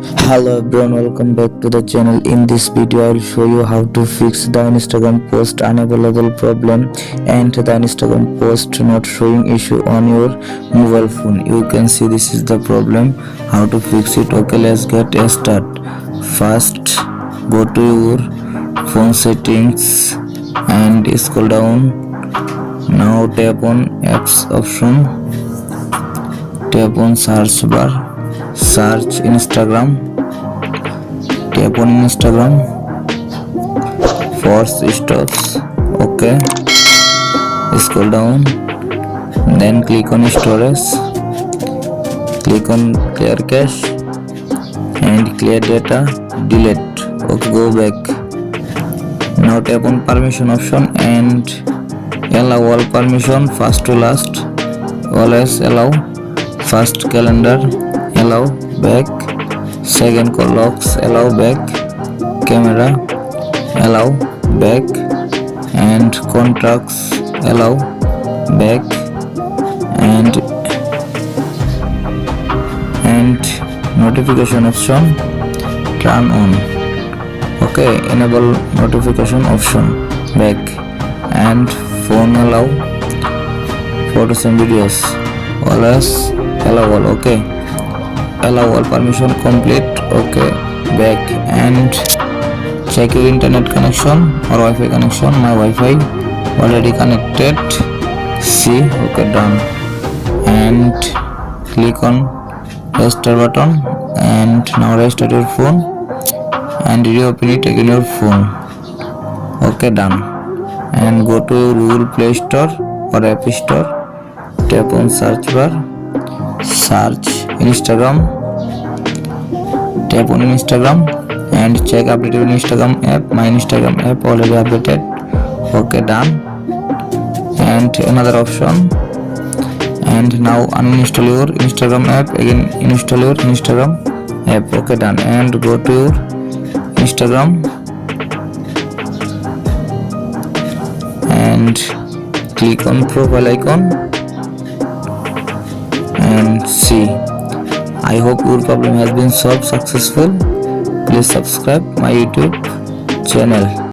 Hello everyone, welcome back to the channel. In this video I will show you how to fix the Instagram post unavailable problem and the Instagram post not showing issue on your mobile phone. You can see this is the problem, how to fix it. Okay, let's get started. First, go to your phone settings and scroll down. Now tap on apps option, tap on search bar, search Instagram, tap on Instagram, force stops. Okay, scroll down, then click on storage, click on clear cache and clear data, delete. Okay, go back. Now tap on permission option and allow all permission, first to last, always allow, first calendar, allow, back, second call logs, allow, back, camera, allow, back, and contacts, allow, back, and notification option, turn on. Okay, enable notification option, back, and phone allow, photos and videos, always allow all. Okay, allow all permission complete. Okay, back and check your internet connection or Wi-Fi connection. My Wi-Fi already connected. See, okay, done. And click on restart button and now restart your phone and reopen it again your phone. Okay, done. And go to Google Play Store or App Store, tap on search bar, search Instagram, tap on Instagram and check updated Instagram app. My Instagram app already updated. Okay, done. And another option, and now uninstall your Instagram app, again install your Instagram app. Okay, done. And go to your Instagram and click on profile icon and see. I hope your problem has been solved successful. Please subscribe my YouTube channel.